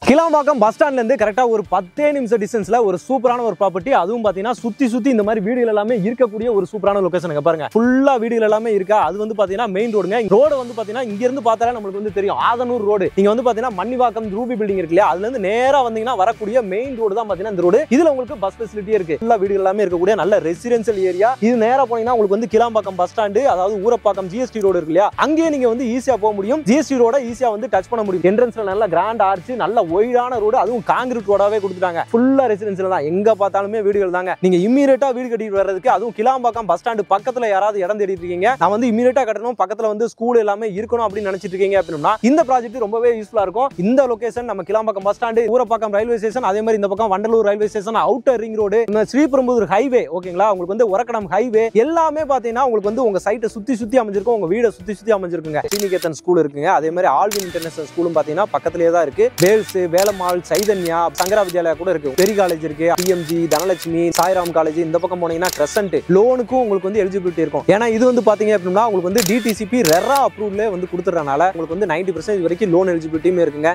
Kilambakkam bus ஸ்டாண்ட்ல இருந்து கரெக்டா ஒரு 10 நிமிஷம் டிஸ்டன்ஸ்ல ஒரு சூப்பரான ஒரு ப்ராப்பர்ட்டி. அதுவும் பாத்தீங்கன்னா சுத்தி இந்த மாதிரி வீடுகள் எல்லாமே இருக்கக்கூடிய ஒரு சூப்பரான லொகேஷன். பாருங்க, ஃபுல்லா வீடுகள் எல்லாமே இருக்கா. அது வந்து பாத்தீங்கன்னா மெயின் ரோடுங்க. ரோடு வந்து பாத்தீங்கன்னா இங்க இருந்து பார்த்தாலே நமக்கு வந்து தெரியும், ஆதனூர் ரோடு. நீங்க வந்து பாத்தீங்கன்னா மன்னிவாக்கம் ரூபி பில்டிங் இருக்கு இல்லையா, அதுல இருந்து நேரா வந்தீங்கன்னா வரக்கூடிய மெயின் ரோடு தான் பாத்தீங்கன்னா இந்த ரோடு. இதுல உங்களுக்கு பஸ் ஃபெசிலிட்டி இருக்கு. ஃபுல்லா வீடுகள் எல்லாமே இருக்கக்கூடிய நல்ல ரெசிடென்ஷியல் ஏரியா. இது நேரா போனீங்கன்னா உங்களுக்கு வந்து கிளாம்பாக்கம் பஸ் ஸ்டாண்டு, அதாவது ஊரப்பாக்கம் ஜிஎஸ்டி ரோடு இருக்கு இல்லையா, அங்கேயே நீங்க வந்து ஈஸியா போக முடியும். ஜிஎஸ்டி ரோட ஈஸியா வந்து டச் பண்ண முடியும். என்ட்ரன்ஸ்ல நல்ல கிராண்ட் ஆர்ச், நல்ல ஒய்டான ரோடு, அதுவும் கான்கிரீட் ரோடாவே கொடுத்துட்டாங்க. ஃபுல்லா ரெசிடென்ஷியல் தான், எங்க பார்த்தாலுமே வீடுகள் தாங்க. நீங்க இம்மீடியட்டா வீடு கட்டிட்டு வர்றதுக்கு, அதுவும் கிளாம்பாக்கம் பஸ் ஸ்டாண்ட் பக்கத்துல யாராவது இடம் தேடிட்டு இருக்கீங்க, நான் வந்து இம்மீடியட்டா கட்டணும், பக்கத்துல வந்து ஸ்கூல் எல்லாமே இருக்கணும் அப்படின்னு நினைச்சிட்டு இருக்கீங்க அப்படின்னா இந்த ப்ராஜெக்ட் ரொம்பவே யூஸ்ஃபுல்லா இருக்கும். இந்த லொகேஷன் நம்ம Kilambakkam bus stand, Urapakkam railway station, அதே மாதிரி இந்த பக்கம் Vandalur railway station, outer ring road, Sriperumbudur highway, ஓகேங்களா, உங்களுக்கு வந்து ஒரக்கடம் ஹைவே எல்லாமே பாத்தீங்கன்னா உங்களுக்கு வந்து உங்க சைட்டை சுத்தி அமைஞ்சிருக்கும், உங்க வீட சுத்தி அமைஞ்சிருக்குங்க. ஸ்ரீநிகேதன் ஸ்கூல் இருக்குங்க, அதே மாதிரி ஆல்வின் இன்டர்நேஷனல் ஸ்கூலும் பாத்தீங்கன்னா பக்கத்திலேயே தான் இருக்கு. வேல்ஸ், வேலம்மாள், சைதன்யா, சங்கரா வித்யாலயா கூட இருக்கு. பெரிய காலேஜ் இருக்கு, பிஎம்ஜி, தனலட்சுமி, சாய்ராம் காலேஜ். இந்த பக்கம் போனீங்கன்னா கிரசன்ட் லோனுக்கும் உங்களுக்கு வந்து எலிஜிபிலிட்டி இருக்கும். ஏன்னா இது வந்து பாத்தீங்க அப்படின்னா உங்களுக்கு வந்து டிடிசிபி ரெரா அப்ரூவ்ல வந்து கொடுத்துறதுனால உங்களுக்கு வந்து 90% வரைக்கும் லோன் எலிஜிபிலிட்டியும் இருக்குங்க.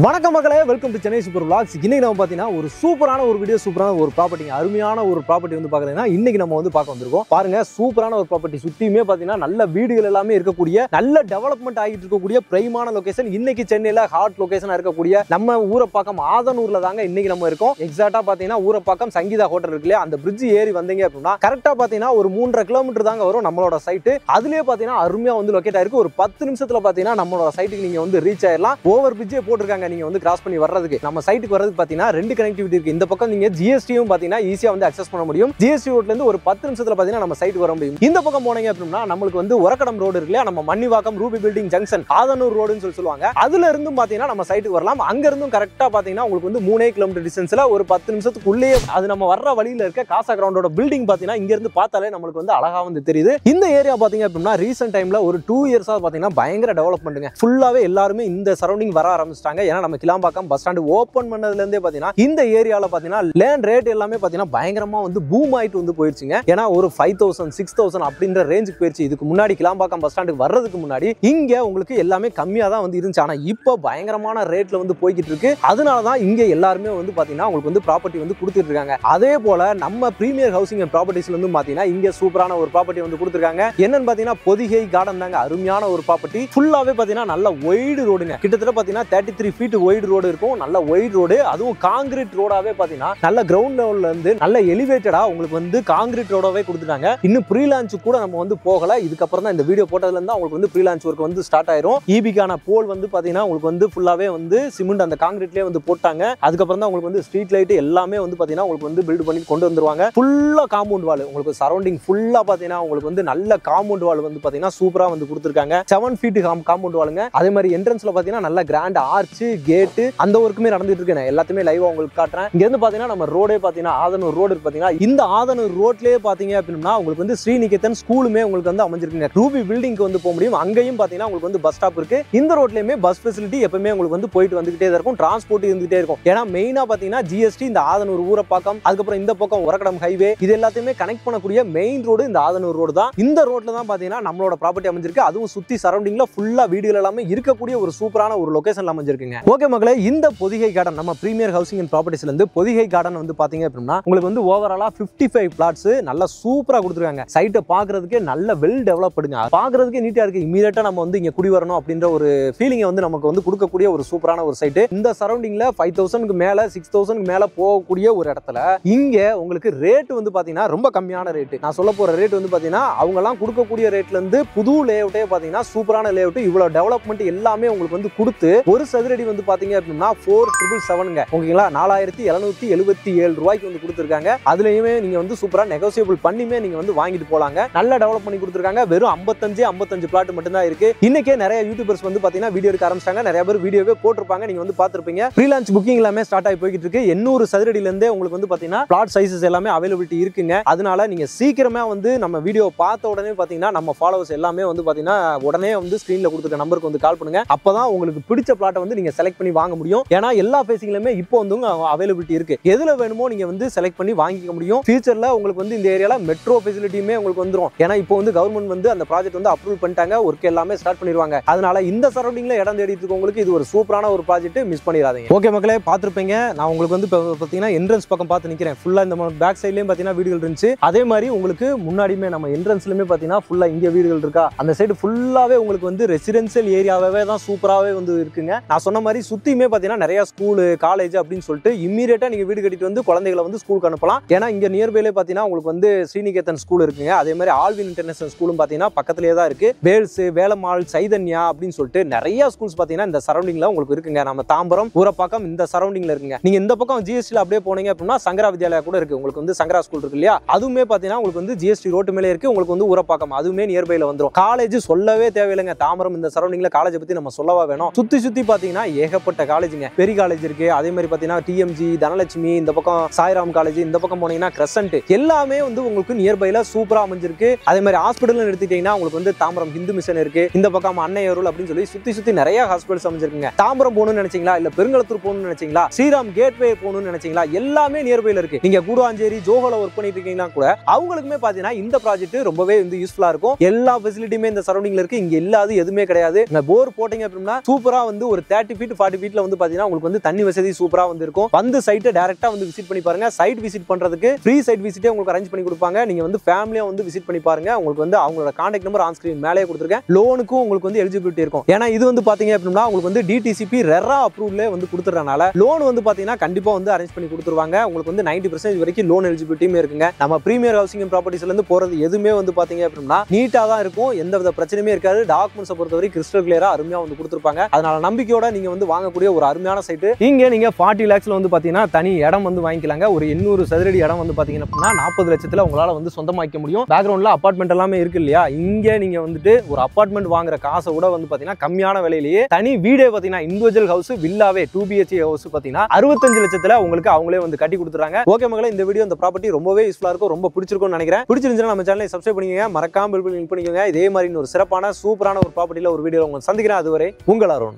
வணக்கம் மக்களே, welcome to Chennai super vlogs. இன்னைக்கு நம்ம பாத்தீங்கன்னா ஒரு சூப்பரான ஒரு வீடியோ, சூப்பரான ஒரு ப்ராப்பர்ட்டி, அருமையான ஒரு ப்ராப்பர்ட்டி வந்து பாக்குறீங்கன்னா இன்னைக்கு நம்ம வந்து பார்க்க வந்திருக்கோம். பாருங்க, சூப்பரான ஒரு ப்ராப்பர்ட்டி, சுத்தியுமே பாத்தீங்கன்னா நல்ல வீடுகள் எல்லாமே இருக்கக்கூடிய, நல்ல டெவலப்மெண்ட் ஆகிட்டு இருக்கக்கூடிய பிரைமான லொகேஷன். இன்னைக்கு சென்னையில ஹாட் லொகேஷனா இருக்கக்கூடிய நம்ம ஊரப்பாக்கம் ஆதனூர்ல தாங்க இன்னைக்கு நம்ம இருக்கோம். எக்ஸாக்டா பாத்தீங்கன்னா ஊரப்பாக்கம் சங்கீதா ஹோட்டல் இருக்கு இல்லையா, அந்த பிரிட்ஜ் ஏறி வந்தீங்க அப்படின்னா கரெக்டா பாத்தீங்கன்னா ஒரு 3.5 கிலோமீட்டர் தாங்க வரும் நம்மளோட சைட்டு. அதுலயே பாத்தீங்கன்னா அருமையா வந்து லொகேட் ஆயிருக்கு. ஒரு 10 நிமிஷத்துல பாத்தீங்கன்னா நம்மளோட சைட்டுக்கு நீங்க வந்து ரீச் ஆயிடலாம். ஓவர் பிரிட்ஜே போட்டிருக்காங்க, நீங்க வந்து கிராஸ் பண்ணி வர்றதுக்கு. நம்ம சைட்டுக்கு வரதுக்கு பாத்தீங்கன்னா 2 கனெக்டிவிட்டி இருக்கு. இந்த பக்கம் நீங்க ஜிஎஸ்டியும் பாத்தீங்கன்னா ஈஸியா வந்து அக்சஸ் பண்ண முடியும். ஜிஎஸ்டி ரோட்ல இருந்து ஒரு 10 நிமிஷத்துல பாத்தீங்கன்னா நம்ம சைட்டுக்கு வர முடியும். இந்த பக்கம் போனீங்க அப்படின்னா நம்மளுக்கு வந்து ஒரக்கடம் ரோடு இருக்கு இல்லையா, நம்ம Mannivakkam ruby building junction Adhanur ரோடுன்னு சொல்லுவாங்க. அதுல இருந்தும் பாத்தீங்கன்னா நம்ம சைட்டுக்கு வரலாம். அங்க இருந்தும் கரெக்டா பாத்தீங்கன்னா உங்களுக்கு வந்து 3 கிலோமீட்டர் டிஸ்டன்ஸ்ல ஒரு 10 நிமிஷத்துக்குள்ளேயே அது நம்ம வர்ற வழியில இருக்க காசா கிரவுண்டோட பில்டிங் பாத்தீங்கன்னா இங்க இருந்து பார்த்தாலே நம்மளுக்கு வந்து அழகா வந்து தெரியுது. இந்த ஏரியா பாத்தீங்க அப்படின்னா ரீசென்ட் டைம்ல ஒரு 2 இயர்ஸா பாத்தீங்கன்னா பயங்கர டெவலப்மெண்ட்டுங்க. ஃபுல்லாவே எல்லாருமே இந்த சரௌண்டிங் வர ஆரம்பிச்சிட்டாங்க. ஏன்னா நம்ம கிளாம்பாக்கம் பஸ் ஸ்டாண்ட் ஓபன் பண்ணதுல இருந்தே பாத்தீங்கன்னா இந்த ஏரியால பாத்தீங்கன்னா லேண்ட் ரேட் எல்லாமே பாத்தீங்கன்னா பயங்கரமா வந்து பூம் ஆயிட்டு வந்து போயிருச்சுங்க. ஏன்னா ஒரு 5000 6000 அப்படின்ற ரேஞ்சுக்கு போயிருச்சு. இதுக்கு முன்னாடி கிளாம்பாக்கம் பஸ் ஸ்டாண்டுக்கு வர்றதுக்கு முன்னாடி இங்க உங்களுக்கு எல்லாமே கம்மியா தான் வந்து இருந்துச்சு. ஆனா இப்போ பயங்கரமான ரேட்ல வந்து போய்கிட்டு இருக்கு. அதனாலதான் இங்க எல்லாருமே வந்து பாத்தீங்கன்னா உங்களுக்கு வந்து ப்ராப்பர்ட்டி வந்து கொடுத்துட்டு இருக்காங்க. அதே போல நம்ம பிரீமியர் ஹவுசிங் அண்ட் ப்ராப்பர்ட்டிஸ்ல இருந்து பாத்தீங்கன்னா இங்க சூப்பரான ஒரு ப்ராப்பர்ட்டி வந்து கொடுத்துருக்காங்க. என்னன்னு பாத்தீங்கன்னா பொதிகை கார்டன் தாங்க. அருமையான ஒரு ப்ராப்பர்ட்டி. ஃபுல்லாவே பாத்தீங்கன்னா நல்ல ஒய்டு ரோடுங்க. கிட்டத்தட்ட பாத்தீங்கன்னா 33 ஃபீட் ஒய்டு ரோடு இருக்கும். நல்ல ஒய்டு ரோடு, அதுவும் காங்கிரீட் ரோடாவே பாத்தீங்கன்னா நல்ல கிரவுண்ட் லெவல்ல இருந்து நல்ல எலிவேட்டடா உங்களுக்கு வந்து காங்கிரீட் ரோடாவே கொடுத்துட்டாங்க. இன்னும் ப்ரீ லான்ச் கூட நம்ம வந்து போகல. இதுக்கப்புறம் தான் இந்த வீடியோ போட்டதுல இருந்து உங்களுக்கு வந்து ப்ரீ லான்ச் ஒர்க் வந்து ஸ்டார்ட் ஆயிரும். ஈபிக்கான போல் வந்து பாத்தீங்கன்னா உங்களுக்கு வந்து ஃபுல்லாவே வந்து சிமெண்ட் அந்த காங்கிரீட்லயே வந்து போட்டாங்க. அதுக்கப்புறம் தான் உங்களுக்கு வந்து ஸ்ட்ரீட் லைட் எல்லாமே வந்து பாத்தீங்கன்னா உங்களுக்கு வந்து பில்ட் பண்ணி கொண்டு வந்துருவாங்க. ஃபுல்லா காம்பவுண்ட் வால், உங்களுக்கு சரௌண்டிங் ஃபுல்லா பாத்தீங்கன்னா உங்களுக்கு வந்து நல்ல காம்பவுண்ட் வால் வந்து பாத்தீங்கன்னா சூப்பரா வந்து கொடுத்துருக்காங்க. 7 ஃபீட் காம்பவுண்ட் வாலுங்க. அதே மாதிரி என்ட்ரன்ஸ்ல பாத்தீங்கன்னா நல்ல கிராண்ட் ஆர்ச், கேட், அந்த ஒர்க்குமே நடந்துட்டு இருக்கு. எல்லாத்தையுமே லைவா உங்களுக்கு காட்டுறேன். இங்க இருந்து பாத்தீங்கன்னா நம்ம ரோடே பாத்தீங்கன்னா ஆதனூர் ரோடு பாத்தீங்கன்னா இந்த ஆதனூர் ரோட்லயே பாத்தீங்க அப்படின்னா உங்களுக்கு வந்து ஸ்ரீநிகேதன் ஸ்கூலுமே உங்களுக்கு வந்து அமைஞ்சிருக்குங்க. ரூபி பில்டிங்க்கு வந்து போக முடியும். அங்கேயும் பாத்தீங்கன்னா உங்களுக்கு வந்து பஸ் ஸ்டாப் இருக்கு. இந்த ரோட்லயுமே பஸ் ஃபெசிலிட்டி எப்பவுமே உங்களுக்கு வந்து போயிட்டு வந்துகிட்டே இருக்கும். டிரான்ஸ்போர்ட் இருந்துகிட்டே இருக்கும். ஏன்னா மெயினா பாத்தீங்கன்னா ஜிஎஸ்டி இந்த ஆதனூர் ஊரப்பாக்கம், அதுக்கப்புறம் இந்த பக்கம் ஒரக்கடம் ஹைவே, இது எல்லாத்தையுமே கனெக்ட் பண்ணக்கூடிய மெயின் ரோடு இந்த ஆதனூர் ரோடு தான். இந்த ரோட்ல தான் பாத்தீங்கன்னா நம்மளோட ப்ராப்பர்ட்டி அமைஞ்சிருக்கு. அதுவும் சுத்தி சரௌண்டிங்ல ஃபுல்லா வீடுகள் எல்லாமே இருக்கக்கூடிய ஒரு சூப்பரான ஒரு லொகேஷன்ல அமைஞ்சிருக்குங்க. ஓகே மக்களே, இந்த பொதிகை கார்டன் நம்ம பிரீமியர் ஹவுசிங் அண்ட் ப்ராப்பர்ட்டிஸ்ல இருந்து பொதிகை கார்டன் வந்து பாத்தீங்க அப்படின்னா உங்களுக்கு வந்து ஓவராலா 55 பிளாட்ஸ் நல்லா சூப்பரா கொடுத்துருக்காங்க. சைட்டை பாக்குறதுக்கு நல்ல வெல் டெவலப்டுங்க. பாக்குறதுக்கு நீட்டா இருக்கு. இமீடியட்டா நம்ம வந்து இங்க குடி வரணும் அப்படின்ற ஒரு ஃபீலிங்கை வந்து நமக்கு வந்து கொடுக்கக்கூடிய ஒரு சூப்பரான ஒரு சைட். இந்த சரௌண்டிங்ல 5000க்கு மேல 6000க்கு மேல போகக்கூடிய ஒரு இடத்துல இங்க உங்களுக்கு ரேட் வந்து பாத்தீங்கன்னா ரொம்ப கம்மியான ரேட். நான் சொல்ல போற ரேட் வந்து பாத்தீங்கன்னா அவங்க எல்லாம் கொடுக்கக்கூடிய ரேட்ல இருந்து புது லேஅவுட்டே பாத்தீங்கன்னா சூப்பரான லேஅவுட். இவ்வளவு டெவலப்மெண்ட் எல்லாமே உங்களுக்கு வந்து கொடுத்து ஒரு சதுரடி வந்து பாத்தீங்க அப்படின்னா 4777ங்க. ஓகேங்களா, 4777 ரூபாய்க்கு வந்து கொடுத்துருக்காங்க. அதுலயுமே நீங்க வந்து சூப்பரா நெகோசியபிள் பண்ணியுமே நீங்க வந்து வாங்கிட்டு போலாங்க. நல்ல டெவலப் பண்ணி கொடுத்துருக்காங்க. வெறும் 55 பிளாட் மட்டும் தான் இருக்கு. இன்னைக்கே நிறைய யூடியூபர்ஸ் வந்து பாத்தீங்கன்னா வீடியோ எடுக்க ஆரம்பிச்சாங்க. நிறைய பேர் வீடியோவே போட்டிருப்பாங்க, நீங்க வந்து பாத்துருப்பீங்க. ஃப்ரீ லான்ச் புக்கிங் எல்லாமே ஸ்டார்ட் ஆகி போயிட்டு இருக்கு. 800 சதுரடியில இருந்தே உங்களுக்கு வந்து பாத்தீங்கன்னா பிளாட் சைஸஸ் எல்லாமே அவைலபிலிட்டி இருக்குங்க. அதனால நீங்க சீக்கிரமா வந்து நம்ம வீடியோ பார்த்த உடனே பாத்தீங்கன்னா நம்ம ஃபாலோவர்ஸ் எல்லாமே வந்து பாத்தீங்கன்னா உடனே வந்து ஸ்கிரீன்ல கொடுத்துருக்க நம்பருக்கு வந்து கால் பண்ணுங்க. அப்பதான் உங்களுக்கு பிடிச்ச பிளாட்டை வந்து நீங்க நீங்க செலக்ட் பண்ணி வாங்க முடியும். ஏன்னா எல்லா ஃபேசிங்லயுமே இப்போ வந்து அவைலபிலிட்டி இருக்கு. எதுல வேணுமோ நீங்க வந்து செலக்ட் பண்ணி வாங்கிக்க முடியும். ஃபியூச்சர்ல உங்களுக்கு வந்து இந்த ஏரியால மெட்ரோ ஃபெசிலிட்டியுமே உங்களுக்கு வந்துரும். ஏன்னா இப்போ வந்து கவர்மெண்ட் வந்து அந்த ப்ராஜெக்ட் வந்து அப்ரூவல் பண்ணிட்டாங்க. ஒர்க் எல்லாமே ஸ்டார்ட் பண்ணிடுவாங்க. அதனால இந்த சரௌண்டிங்ல இடம் தேடிட்டு இருக்கவங்களுக்கு இது ஒரு சூப்பரான ஒரு ப்ராஜெக்ட், மிஸ் பண்ணிடாதீங்க. ஓகே மக்களே, பார்த்திருப்பீங்க. நான் உங்களுக்கு வந்து பாத்தீங்கன்னா என்ட்ரன்ஸ் பக்கம் பார்த்து நிக்கிறேன். ஃபுல்லா இந்த பேக் சைட்லயும் பாத்தீங்கன்னா வீடுகள் இருந்துச்சு. அதே மாதிரி உங்களுக்கு முன்னாடியுமே நம்ம என்ட்ரன்ஸ்லயுமே பாத்தீங்கன்னா ஃபுல்லா இங்க வீடுகள் இருக்கா. அந்த சைடு ஃபுல்லாவே உங்களுக்கு வந்து ரெசிடென்சியல் ஏரியாவே தான் சூப்பராகவே வந்து இருக்குங்க. நான் சொன்ன மாதிரி சுத்தியுமே பாத்தீங்கன்னா நிறைய ஸ்கூல், காலேஜ் அப்படின்னு சொல்லிட்டு இம்மீடியட்டா நீங்க வீடு கட்டிட்டு வந்து குழந்தைகளை வந்து ஸ்கூலுக்கு அனுப்பலாம். ஏன்னா இங்க நியர்பைலே பாத்தீங்கன்னா உங்களுக்கு வந்து ஸ்ரீநிகேதன் ஸ்கூல் இருக்குங்க. அதே மாதிரி ஆல்வின் இன்டர்நேஷனல் ஸ்கூலும் பாத்தீங்கன்னா பக்கத்திலேயே தான் இருக்கு. வேல்ஸ், வேலம்மாள், சைதன்யா அப்படின்னு சொல்லிட்டு நிறைய ஸ்கூல்ஸ் பாத்தீங்கன்னா இந்த சரௌண்டிங்ல உங்களுக்கு இருக்குங்க. நம்ம தாம்பரம், ஊரப்பாக்கம் இந்த சரௌண்டிங்ல இருக்குங்க. நீங்க இந்த பக்கம் ஜிஎஸ்டில அப்படியே போனீங்க அப்படின்னா சங்கரா வித்யாலயா கூட இருக்கு. உங்களுக்கு வந்து சங்கரா ஸ்கூல் இருக்கு இல்லையா, அதுவுமே பாத்தீங்கன்னா உங்களுக்கு வந்து ஜிஎஸ்டி ரோட்டு மேலே இருக்கு. உங்களுக்கு வந்து ஊரப்பாக்கம் அதுவுமே நியர்பைல வந்துரும். காலேஜ் சொல்லவே தேவையில்லைங்க. தாம்பரம் இந்த சரௌண்டிங்ல காலேஜ் பத்தி நம்ம சொல்லவா வேணும். சுத்தி பாத்தீங்கன்னா ஏகப்பட்ட காலேஜுங்க. பெரிய காலேஜ் இருக்கு. அதே மாதிரி பாத்தீங்கன்னா டிஎம்ஜி, தனலட்சுமி, இந்த பக்கம் சாய்ராம் காலேஜ், இந்த பக்கம் போனீங்கன்னா கிரசன்ட், எல்லாமே வந்து உங்களுக்கு நியர்பைல சூப்பரா அமைஞ்சிருக்கு. அதே மாதிரி ஹாஸ்பிட்டல் எடுத்துட்டீங்கன்னா உங்களுக்கு வந்து தாம்பரம் ஹிந்து மிஷன் இருக்கு. இந்த பக்கம் அன்னையருள் அப்படின்னு சொல்லி சுத்தி நிறைய ஹாஸ்பிட்டல்ஸ் அமைஞ்சிருக்குங்க. தாம்பரம் போகணும்னு நினைச்சீங்களா, இல்ல பெருங்களத்தூர் போகணும்னு நினைச்சீங்களா, ஸ்ரீராம் கேட்வே போகணும்னு நினைச்சீங்களா, எல்லாமே நியர்பைல இருக்கு. நீங்க கூடுவாஞ்சேரி, ஜோஹோல ஒர்க் பண்ணிட்டு இருக்கீங்கன்னா கூட அவங்களுக்குமே பாத்தீங்கன்னா இந்த ப்ராஜெக்ட் ரொம்பவே வந்து யூஸ்ஃபுல்லா இருக்கும். எல்லா ஃபெசிலிட்டியுமே இந்த சரௌண்டிங்ல இருக்கு. இங்க இல்லாத எதுவுமே கிடையாது. போர் போட்டீங்க அப்படின்னா சூப்பரா வந்து ஒரு 30 ஃபீட் 40 ஃபீட்ல வந்து பாத்தீங்கன்னா உங்களுக்கு வந்து தண்ணி வசதி சூப்பரா வந்து இருக்கும். வந்து சைட்டை டைரக்டா வந்து விசிட் பண்ணி பாருங்க. சைட் விசிட் பண்றதுக்கு ஃப்ரீ சைட் விசிட்டே உங்களுக்கு அரேஞ்ச் பண்ணி கொடுப்பாங்க. நீங்க வந்து ஃபேமிலியா வந்து விசிட் பண்ணி பாருங்க. உங்களுக்கு வந்து அவங்களோட கான்டாக்ட் நம்பர் ஆன் ஸ்கிரீன் மேலே கொடுத்துருக்கேன். லோனுக்கும் உங்களுக்கு வந்து எலிஜிபிலிட்டி இருக்கும். ஏன்னா இது வந்து பாத்தீங்க அப்படின்னா உங்களுக்கு வந்து டிடிசிபி ரெரா அப்ரூவ்ல வந்து கொடுத்துறதுனால லோன் வந்து பாத்தீங்கன்னா கண்டிப்பா வந்து அரேஞ்ச் பண்ணி கொடுத்துருவாங்க. உங்களுக்கு வந்து 90% வரைக்கும் லோன் எலிஜிபிலிட்டியுமே இருக்குங்க. நம்ம பிரீமியர் ஹவுசிங் ப்ராப்பர்ட்டிஸ்ல இருந்து போறது எதுவுமே வந்து பாத்தீங்க அப்படின்னா நீட்டா தான் இருக்கும். எந்த வித பிரச்சனையுமே இருக்காது. டாக்குமெண்ட்ஸ் பொறுத்தவரை கிறிஸ்டல் கிளியரா அருமையா வந்து கொடுத்துருப்பாங்க. அதனால நம்பிக்கையோட நீங்க வந்து வாங்கக்கூடிய ஒரு அருமையான சைட்டு. இங்க நீங்க 40 lakhsல வந்து பாத்தீங்கன்னா தனி இடம் வந்து வாங்கிக்கலாங்க. ஒரு 800 சதுரடி இடம் வந்து பாத்தீங்கன்னா 40 லட்சத்துல உங்களால வந்து சொந்தமாக்க முடியும். பேக்ரவுண்ட்ல அபார்ட்மெண்ட் எல்லாமே இருக்கு இல்லையா, இங்க நீங்க வந்துட்டு ஒரு அபார்ட்மெண்ட் வாங்குற காசை கூட வந்து பாத்தீங்கன்னா கம்மியான விலையிலேயே தனி வீடே பாத்தீங்கன்னா இண்டிவிஜுவல் ஹவுஸ், வில்லாவே 2 BHK ஹவுஸ் பாத்தீங்கன்னா 65 லட்சத்துல உங்களுக்கு அவங்களே வந்து கட்டி கொடுத்துறாங்க. ஓகே மகளே, இந்த வீடியோ இந்த ப்ராப்பர்ட்டி ரொம்பவே யூஸ்ஃபுல்லா இருக்கும். ரொம்ப பிடிச்சிருக்கும்னு நினைக்கிறேன். பிடிச்சிருந்துச்சுன்னா நம்ம சேனலை சப்ஸ்கிரைப் பண்ணிக்கோங்க. மறக்காம பெல் பட்டன் கிளிக் பண்ணிக்கோங்க. இதே மாதிரி ஒரு சிறப்பான சூப்பரான ஒரு ப்ராப்பர்ட்டில ஒரு வீடியோ உங்களை சந்திக்கிறேன். அதுவரை உங்கள் அருண்.